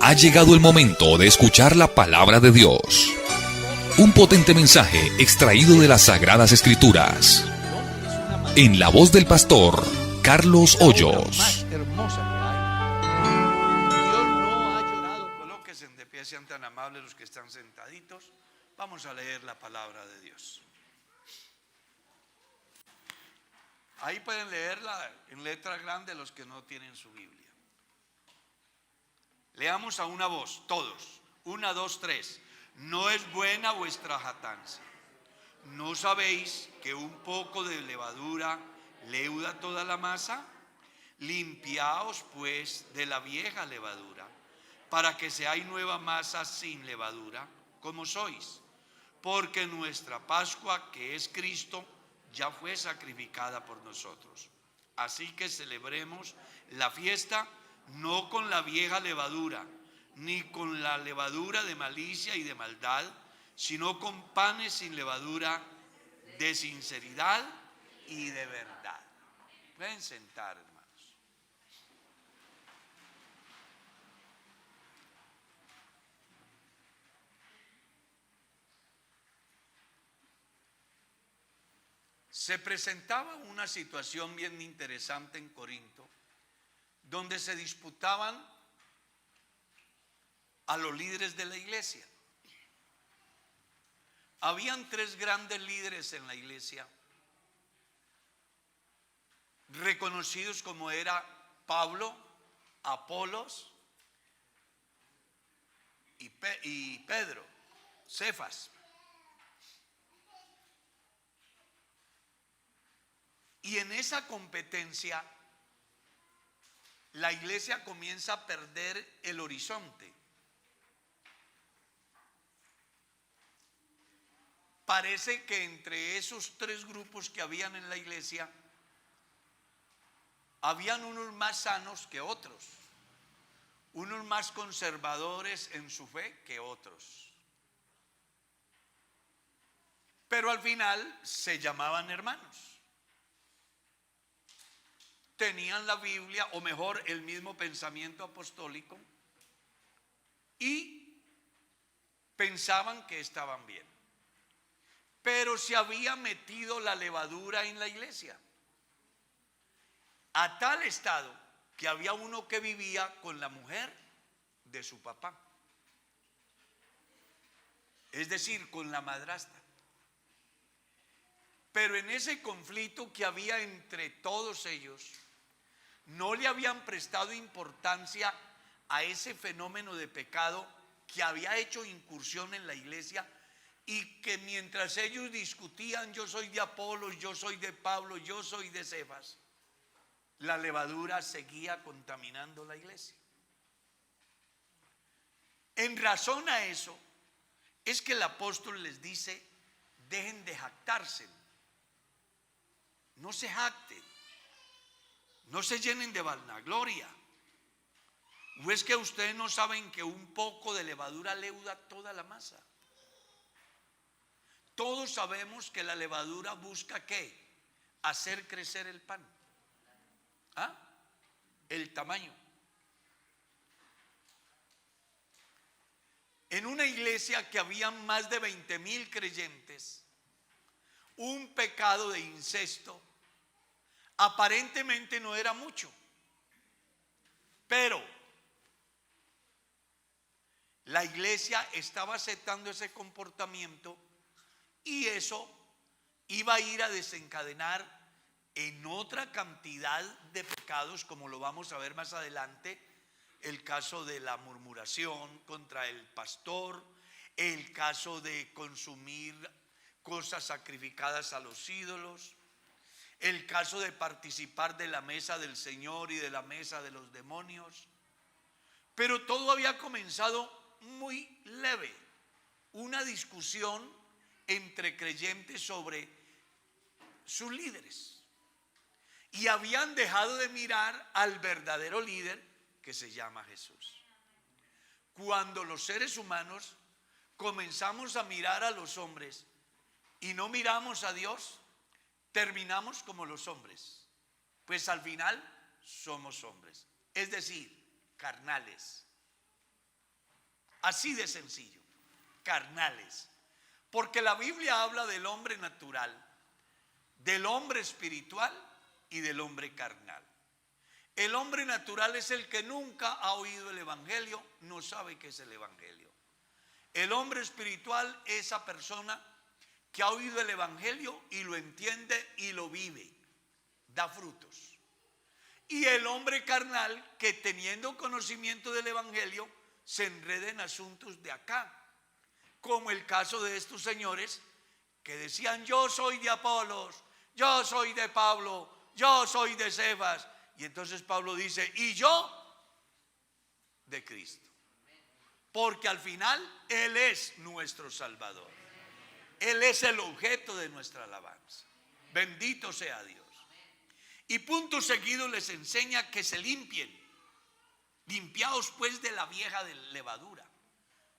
Ha llegado el momento de escuchar la palabra de Dios. Un potente mensaje extraído de las Sagradas Escrituras. En la voz del pastor Carlos Hoyos. Más hermosa que hay. Dios no ha llorado. Colóquense de pie, sean tan amables los que están sentaditos. Vamos a leer la palabra de Dios. Ahí pueden leerla en letra grande los que no tienen su Biblia. Leamos a una voz, todos. 1, 2, 3. No es buena vuestra jactancia. ¿No sabéis que un poco de levadura leuda toda la masa? Limpiaos pues de la vieja levadura, para que seáis nueva masa sin levadura, como sois. Porque nuestra Pascua, que es Cristo, ya fue sacrificada por nosotros. Así que celebremos la fiesta no con la vieja levadura, ni con la levadura de malicia y de maldad, sino con panes sin levadura, de sinceridad y de verdad. Pueden sentar, hermanos. Se presentaba una situación bien interesante en Corinto, donde se disputaban a los líderes de la iglesia. Habían 3 grandes líderes en la iglesia, reconocidos como era Pablo, Apolos y Pedro, Cefas. Y en esa competencia, la iglesia comienza a perder el horizonte. Parece que entre esos 3 grupos que habían en la iglesia, habían unos más sanos que otros, unos más conservadores en su fe que otros. Pero al final se llamaban hermanos. Tenían la Biblia, o mejor, el mismo pensamiento apostólico, y pensaban que estaban bien. Pero se había metido la levadura en la iglesia, a tal estado que había uno que vivía con la mujer de su papá, es decir, con la madrastra. Pero en ese conflicto que había entre todos ellos, no le habían prestado importancia a ese fenómeno de pecado que había hecho incursión en la iglesia, y que mientras ellos discutían, yo soy de Apolos, yo soy de Pablo, yo soy de Cefas, la levadura seguía contaminando la iglesia. En razón a eso es que el apóstol les dice: dejen de jactarse, no se jacten, no se llenen de vanagloria. ¿O es que ustedes no saben que un poco de levadura leuda toda la masa? Todos sabemos que la levadura busca ¿qué? Hacer crecer el pan. ¿Ah? El tamaño. En una iglesia que había más de 20,000 creyentes, un pecado de incesto aparentemente no era mucho, pero la iglesia estaba aceptando ese comportamiento, y eso iba a ir a desencadenar en otra cantidad de pecados, como lo vamos a ver más adelante. El caso de la murmuración contra el pastor, el caso de consumir cosas sacrificadas a los ídolos, el caso de participar de la mesa del Señor y de la mesa de los demonios. Pero todo había comenzado muy leve, una discusión entre creyentes sobre sus líderes, y habían dejado de mirar al verdadero líder, que se llama Jesús. Cuando los seres humanos comenzamos a mirar a los hombres y no miramos a Dios, terminamos como los hombres, pues al final somos hombres, es decir, carnales. Así de sencillo, carnales. Porque la Biblia habla del hombre natural, del hombre espiritual y del hombre carnal. El hombre natural es el que nunca ha oído el evangelio, no sabe qué es el evangelio. El hombre espiritual es esa persona que ha oído el evangelio y lo entiende y lo vive, da frutos. Y el hombre carnal que teniendo conocimiento del evangelio se enreda en asuntos de acá, como el caso de estos señores que decían: yo soy de Apolos, yo soy de Pablo, yo soy de Cefas. Y entonces Pablo dice: y yo de Cristo. Porque al final Él es nuestro Salvador. Él es el objeto de nuestra alabanza. Bendito sea Dios. Y punto seguido les enseña que se limpien. Limpiaos pues de la vieja levadura.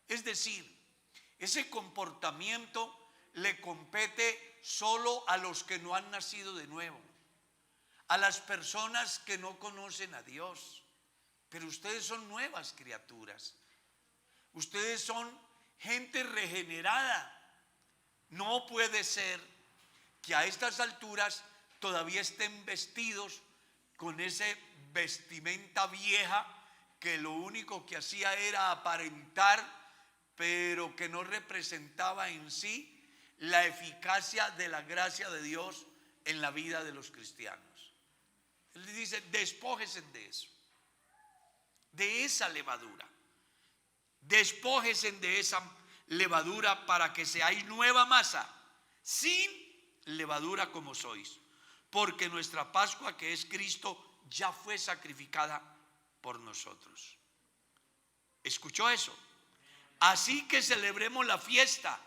Es decir, ese comportamiento le compete solo a los que no han nacido de nuevo, a las personas que no conocen a Dios. Pero ustedes son nuevas criaturas. Ustedes son gente regenerada. No puede ser que a estas alturas todavía estén vestidos con ese vestimenta vieja que lo único que hacía era aparentar, pero que no representaba en sí la eficacia de la gracia de Dios en la vida de los cristianos. Él dice: despójense de eso, de esa levadura. Despójense de esa levadura para que seáis nueva masa, sin levadura como sois, porque nuestra Pascua, que es Cristo, ya fue sacrificada por nosotros. ¿Escuchó eso? Así que celebremos la fiesta,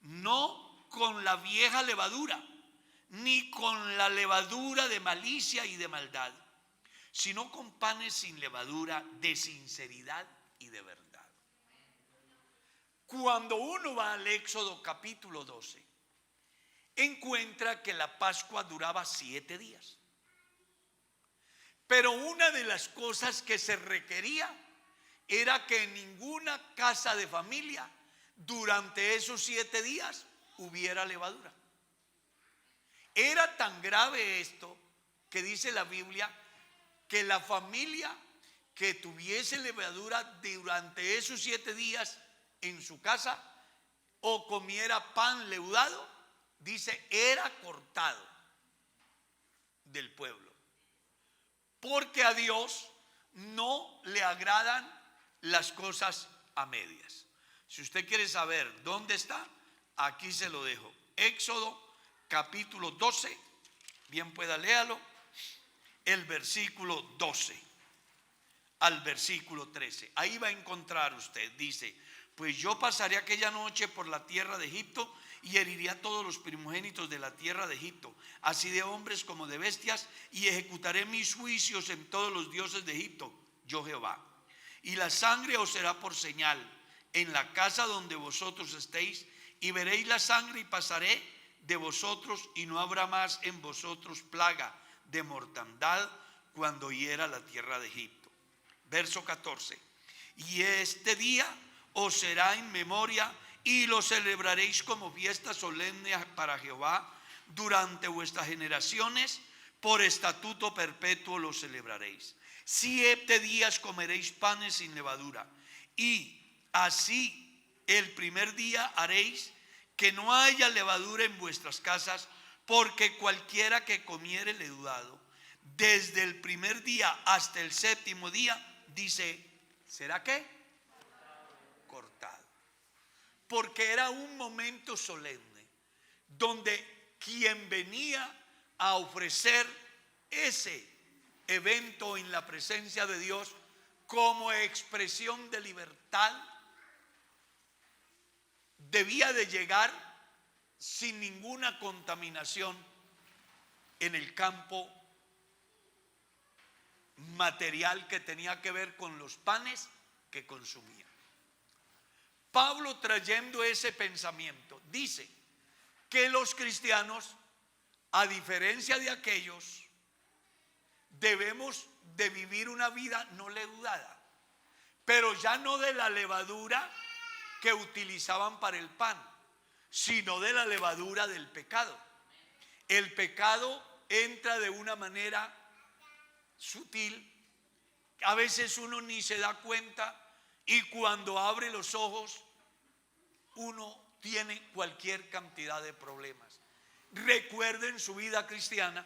no con la vieja levadura, ni con la levadura de malicia y de maldad, sino con panes sin levadura, de sinceridad y de verdad. Cuando uno va al Éxodo capítulo 12, encuentra que la Pascua duraba 7 días. Pero una de las cosas que se requería era que en ninguna casa de familia durante esos 7 días hubiera levadura. Era tan grave esto que dice la Biblia que la familia que tuviese levadura durante esos 7 días en su casa o comiera pan leudado, dice, era cortado del pueblo. Porque a Dios no le agradan las cosas a medias. Si usted quiere saber dónde está, aquí se lo dejo. Éxodo capítulo 12, bien pueda léalo, el versículo 12 al versículo 13. Ahí va a encontrar usted, dice: pues yo pasaré aquella noche por la tierra de Egipto y heriría a todos los primogénitos de la tierra de Egipto, así de hombres como de bestias, y ejecutaré mis juicios en todos los dioses de Egipto, yo Jehová. Y la sangre os será por señal en la casa donde vosotros estéis, y veréis la sangre y pasaré de vosotros, y no habrá más en vosotros plaga de mortandad cuando hiera la tierra de Egipto. Verso 14. Y este día os será en memoria y lo celebraréis como fiesta solemne para Jehová durante vuestras generaciones, por estatuto perpetuo lo celebraréis. 7 días comeréis panes sin levadura, y así el primer día haréis que no haya levadura en vuestras casas, porque cualquiera que comiere leudado desde el primer día hasta el 7º día, dice, ¿será qué? Cortado. Porque era un momento solemne donde quien venía a ofrecer ese evento en la presencia de Dios como expresión de libertad debía de llegar sin ninguna contaminación en el campo material que tenía que ver con los panes que consumía. Pablo, trayendo ese pensamiento, dice que los cristianos, a diferencia de aquellos, debemos de vivir una vida no leudada, pero ya no de la levadura que utilizaban para el pan, sino de la levadura del pecado. El pecado entra de una manera sutil, a veces uno ni se da cuenta, y cuando abre los ojos uno tiene cualquier cantidad de problemas. Recuerden su vida cristiana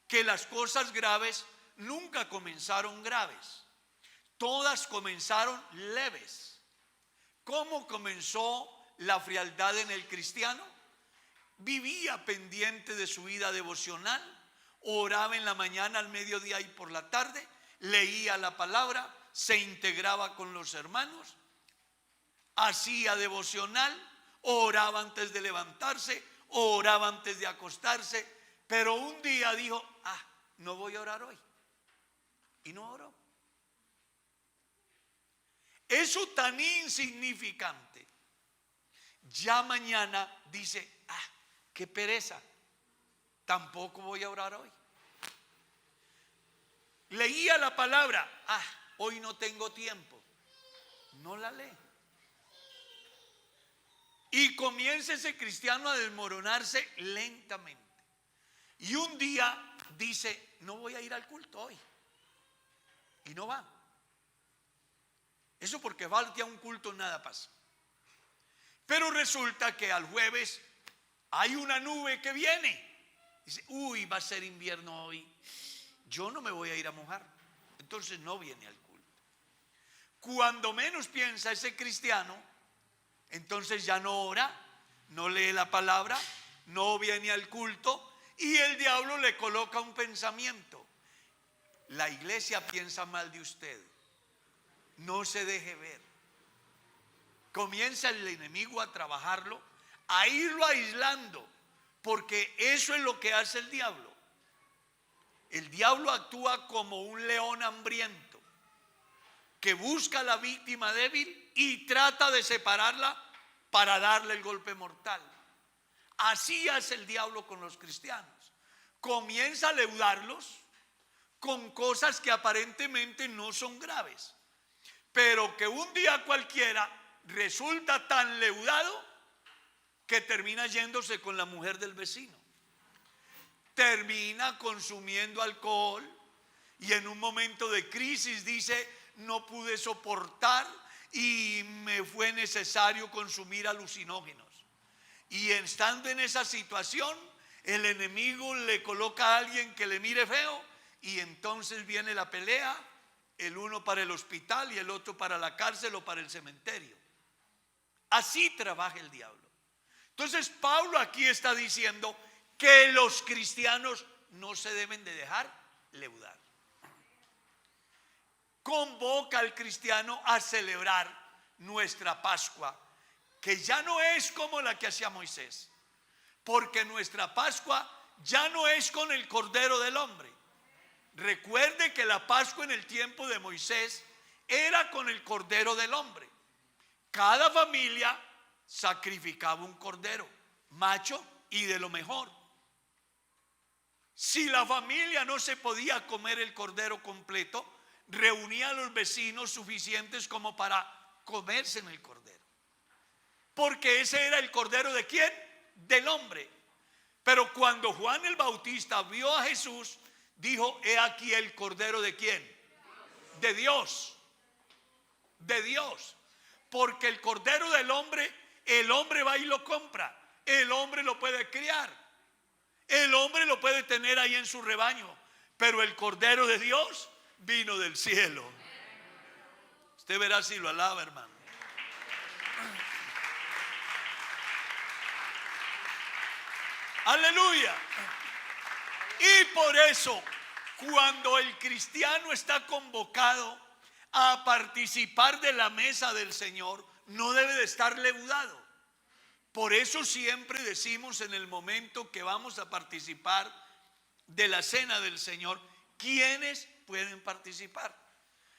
que las cosas graves nunca comenzaron graves, todas comenzaron leves. ¿Cómo comenzó la frialdad en el cristiano? Vivía pendiente de su vida devocional, oraba en la mañana, al mediodía y por la tarde, leía la palabra, se integraba con los hermanos, hacía devocional, oraba antes de levantarse, oraba antes de acostarse, pero un día dijo, no voy a orar hoy, y no oró. Eso tan insignificante, ya mañana dice, qué pereza, tampoco voy a orar hoy. Leía la palabra, hoy no tengo tiempo, no la lee. Y comienza ese cristiano a desmoronarse lentamente. Y un día dice, no voy a ir al culto hoy. Y no va. Eso porque falta a un culto nada pasa. Pero resulta que al jueves hay una nube que viene. Dice, va a ser invierno hoy. Yo no me voy a ir a mojar. Entonces no viene al culto. Cuando menos piensa ese cristiano, entonces ya no ora, no lee la palabra, no viene al culto, y el diablo le coloca un pensamiento. La iglesia piensa mal de usted. No se deje ver. Comienza el enemigo a trabajarlo, a irlo aislando, porque eso es lo que hace el diablo. El diablo actúa como un león hambriento que busca a la víctima débil y trata de separarla para darle el golpe mortal. Así hace el diablo con los cristianos. Comienza a leudarlos con cosas que aparentemente no son graves, pero que un día cualquiera resulta tan leudado que termina yéndose con la mujer del vecino, termina consumiendo alcohol, y en un momento de crisis dice, no pude soportar y me fue necesario consumir alucinógenos. Y estando en esa situación, el enemigo le coloca a alguien que le mire feo, y entonces viene la pelea, el uno para el hospital y el otro para la cárcel o para el cementerio. Así trabaja el diablo. Entonces Pablo aquí está diciendo que los cristianos no se deben de dejar leudar. Convoca al cristiano a celebrar nuestra Pascua, que ya no es como la que hacía Moisés, porque nuestra Pascua ya no es con el Cordero del Hombre. Recuerde que la Pascua en el tiempo de Moisés era con el Cordero del Hombre. Cada familia sacrificaba un cordero, macho y de lo mejor. Si la familia no se podía comer el cordero completo, reunía a los vecinos suficientes como para comerse en el cordero. Porque ese era el cordero ¿de quién? Del hombre. Pero cuando Juan el Bautista vio a Jesús, dijo, he aquí el cordero ¿de quién? De Dios. De Dios. Porque el cordero del hombre, el hombre va y lo compra. El hombre lo puede criar. El hombre lo puede tener ahí en su rebaño. Pero el cordero de Dios vino del cielo. Usted verá si lo alaba, hermano. Aleluya. Y por eso, cuando el cristiano está convocado a participar de la mesa del Señor, no debe de estar leudado. Por eso siempre decimos en el momento que vamos a participar de la cena del Señor, ¿quiénes pueden participar?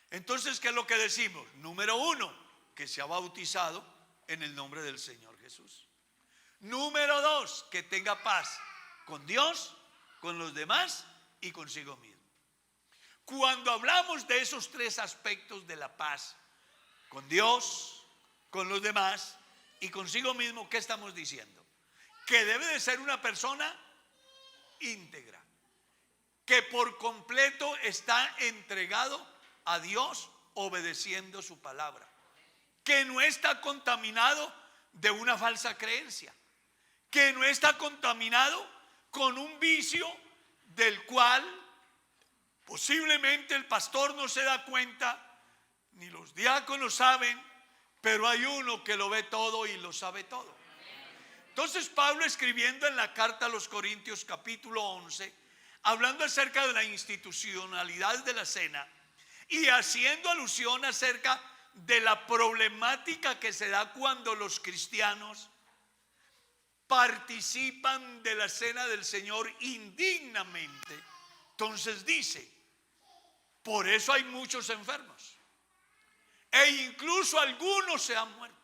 Entonces, ¿qué es lo que decimos? Número uno, que se ha bautizado en el nombre del Señor Jesús. Número dos, que tenga paz con Dios, con los demás y consigo mismo. Cuando hablamos de esos tres aspectos de la paz, con Dios, con los demás y consigo mismo, ¿qué estamos diciendo? Que debe de ser una persona íntegra, que por completo está entregado a Dios, obedeciendo su palabra, que no está contaminado de una falsa creencia, que no está contaminado con un vicio del cual posiblemente el pastor no se da cuenta, ni los diáconos saben, pero hay uno que lo ve todo y lo sabe todo. Entonces Pablo, escribiendo en la carta a los Corintios capítulo 11, hablando acerca de la institucionalidad de la cena y haciendo alusión acerca de la problemática que se da cuando los cristianos participan de la cena del Señor indignamente, entonces dice: por eso hay muchos enfermos e incluso algunos se han muerto.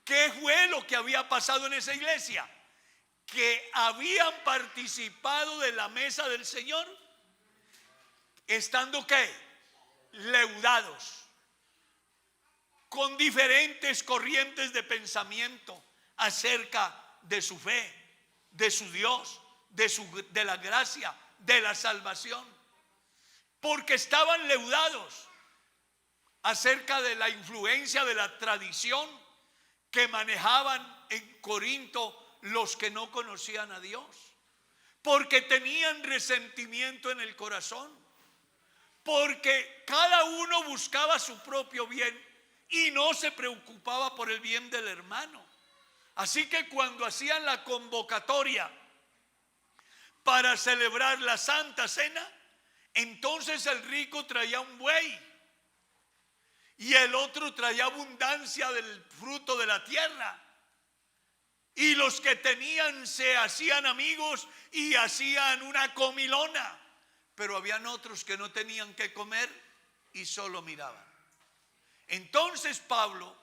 ¿Qué fue lo que había pasado en esa iglesia? Que habían participado de la mesa del Señor estando ¿qué? Leudados, con diferentes corrientes de pensamiento acerca de su fe, de su Dios, de la gracia, de la salvación, porque estaban leudados acerca de la influencia de la tradición que manejaban en Corinto los que no conocían a Dios, porque tenían resentimiento en el corazón, porque cada uno buscaba su propio bien y no se preocupaba por el bien del hermano. Así que cuando hacían la convocatoria para celebrar la Santa Cena, entonces el rico traía un buey y el otro traía abundancia del fruto de la tierra. Y los que tenían se hacían amigos y hacían una comilona. Pero habían otros que no tenían que comer y solo miraban. Entonces Pablo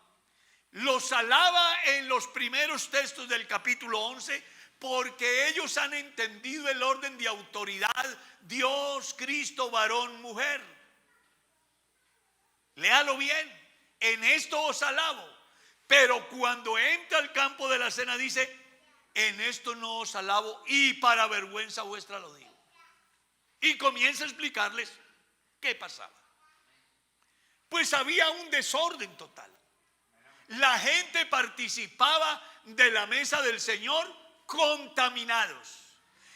los alaba en los primeros textos del capítulo 11, porque ellos han entendido el orden de autoridad: Dios, Cristo, varón, mujer. Léalo bien: en esto os alabo. Pero cuando entra al campo de la cena dice: en esto no os alabo, y para vergüenza vuestra lo digo. Y comienza a explicarles qué pasaba. Pues había un desorden total. La gente participaba de la mesa del Señor contaminados,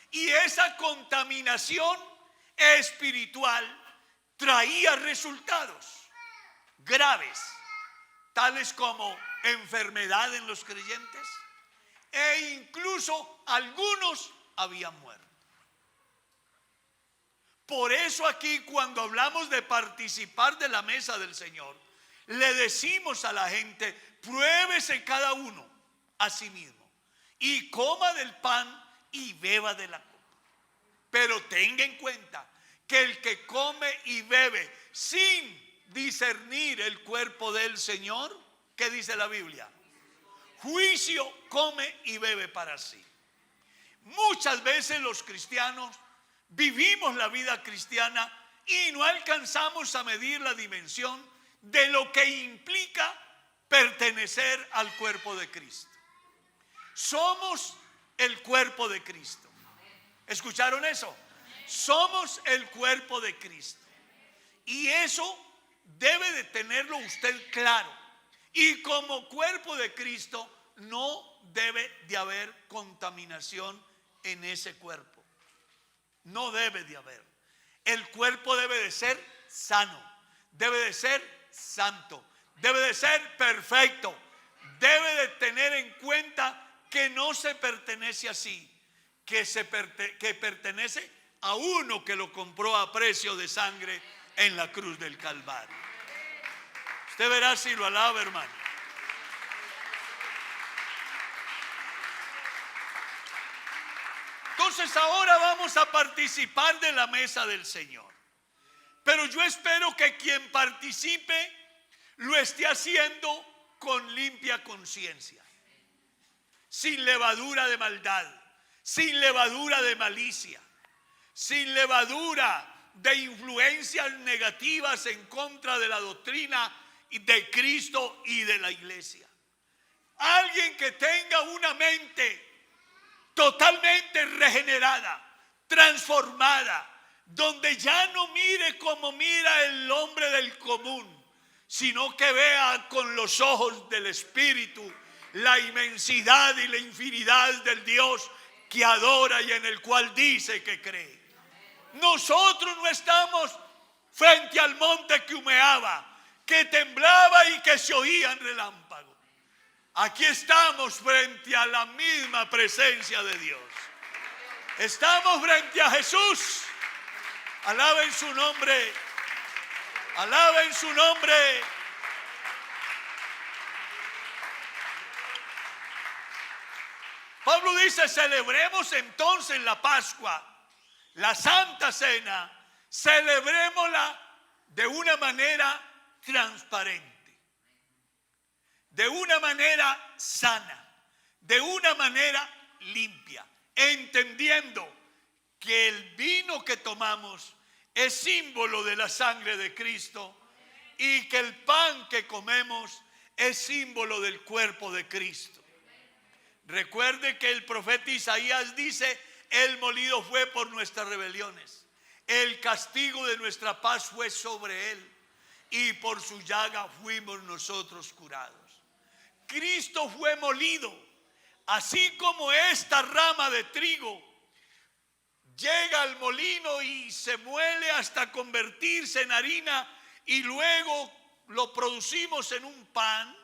y esa contaminación espiritual traía resultados graves, tales como enfermedad en los creyentes, e incluso algunos habían muerto. Por eso aquí, cuando hablamos de participar de la mesa del Señor, le decimos a la gente: pruébese cada uno a sí mismo y coma del pan y beba de la copa. Pero tenga en cuenta que el que come y bebe sin discernir el cuerpo del Señor, ¿qué dice la Biblia? Juicio come y bebe para sí. Muchas veces los cristianos vivimos la vida cristiana y no alcanzamos a medir la dimensión de lo que implica pertenecer al cuerpo de Cristo. Somos el cuerpo de Cristo. ¿Escucharon eso? Somos el cuerpo de Cristo. Y eso debe de tenerlo usted claro. Y como cuerpo de Cristo no debe de haber contaminación en ese cuerpo. No debe de haber. El cuerpo debe de ser sano, debe de ser santo, debe de ser perfecto, debe de tener en cuenta que no se pertenece así, que pertenece a uno que lo compró a precio de sangre en la cruz del Calvario. Usted verá si lo alaba, hermano. Entonces ahora vamos a participar de la mesa del Señor. Pero yo espero que quien participe lo esté haciendo con limpia conciencia, sin levadura de maldad, sin levadura de malicia, sin levadura de influencias negativas en contra de la doctrina de Cristo y de la iglesia. Alguien que tenga una mente totalmente regenerada, transformada, donde ya no mire como mira el hombre del común, sino que vea con los ojos del Espíritu la inmensidad y la infinidad del Dios que adora y en el cual dice que cree. Nosotros no estamos frente al monte que humeaba, que temblaba y que se oían relámpagos. Aquí estamos frente a la misma presencia de Dios. Estamos frente a Jesús. Alaben su nombre. Alaben su nombre. Pablo dice: celebremos entonces la Pascua, la Santa Cena, celebrémosla de una manera transparente, de una manera sana, de una manera limpia, entendiendo que el vino que tomamos es símbolo de la sangre de Cristo y que el pan que comemos es símbolo del cuerpo de Cristo. Recuerde que el profeta Isaías dice: el molido fue por nuestras rebeliones, el castigo de nuestra paz fue sobre él, y por su llaga fuimos nosotros curados. Cristo fue molido, así como esta rama de trigo llega al molino y se muele hasta convertirse en harina y luego lo producimos en un pan.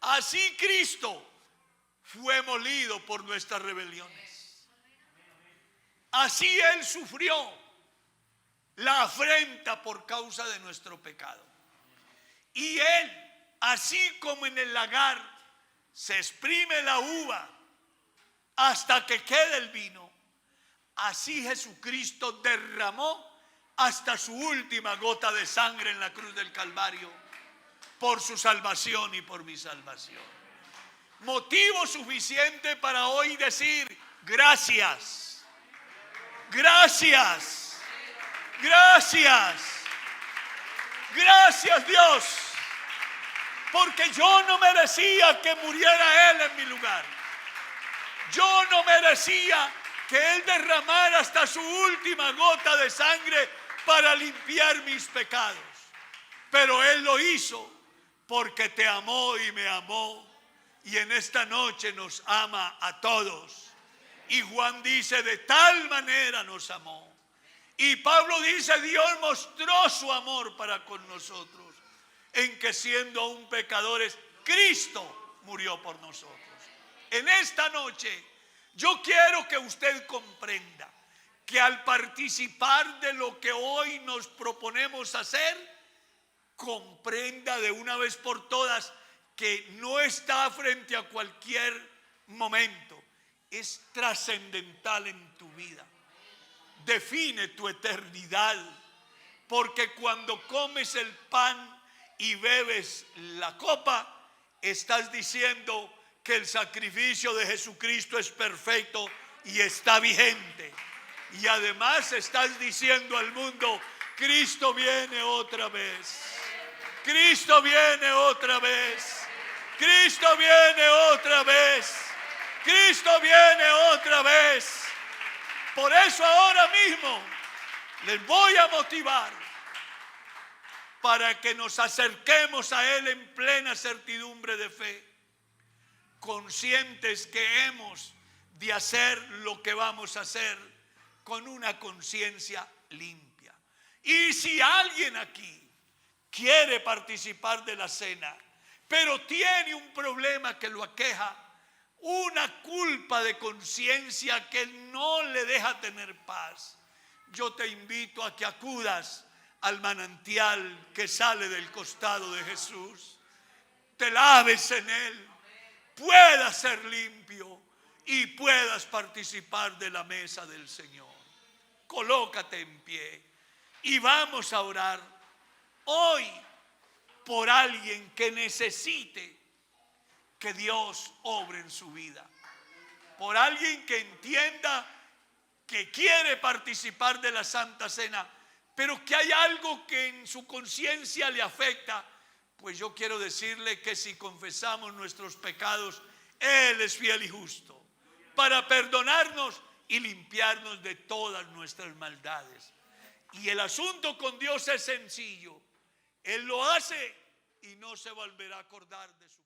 Así Cristo fue molido por nuestras rebeliones. Así Él sufrió la afrenta por causa de nuestro pecado. Y Él, así como en el lagar se exprime la uva hasta que quede el vino, así Jesucristo derramó hasta su última gota de sangre en la cruz del Calvario por su salvación y por mi salvación. Motivo suficiente para hoy decir: gracias, gracias, gracias, gracias Dios, porque yo no merecía que muriera Él en mi lugar. Yo no merecía que Él derramara hasta su última gota de sangre para limpiar mis pecados. Pero Él lo hizo porque te amó y me amó. Y en esta noche nos ama a todos. Y Juan dice: de tal manera nos amó. Y Pablo dice: Dios mostró su amor para con nosotros, en que siendo aún pecadores, Cristo murió por nosotros. En esta noche yo quiero que usted comprenda que al participar de lo que hoy nos proponemos hacer, comprenda de una vez por todas que no está frente a cualquier momento, es trascendental en tu vida. Define tu eternidad, porque cuando comes el pan y bebes la copa, estás diciendo que el sacrificio de Jesucristo es perfecto y está vigente. Y además estás diciendo al mundo: Cristo viene otra vez. Cristo viene otra vez. Cristo viene otra vez. Cristo viene otra vez. Por eso ahora mismo les voy a motivar para que nos acerquemos a Él en plena certidumbre de fe, conscientes que hemos de hacer lo que vamos a hacer con una conciencia limpia. Y si alguien aquí quiere participar de la cena, pero tiene un problema que lo aqueja, una culpa de conciencia que no le deja tener paz, yo te invito a que acudas al manantial que sale del costado de Jesús, te laves en él, puedas ser limpio y puedas participar de la mesa del Señor. Colócate en pie y vamos a orar hoy por alguien que necesite que Dios obre en su vida, por alguien que entienda que quiere participar de la Santa Cena, pero que hay algo que en su conciencia le afecta, pues yo quiero decirle que si confesamos nuestros pecados, Él es fiel y justo para perdonarnos y limpiarnos de todas nuestras maldades. Y el asunto con Dios es sencillo. Él lo hace y no se volverá a acordar de su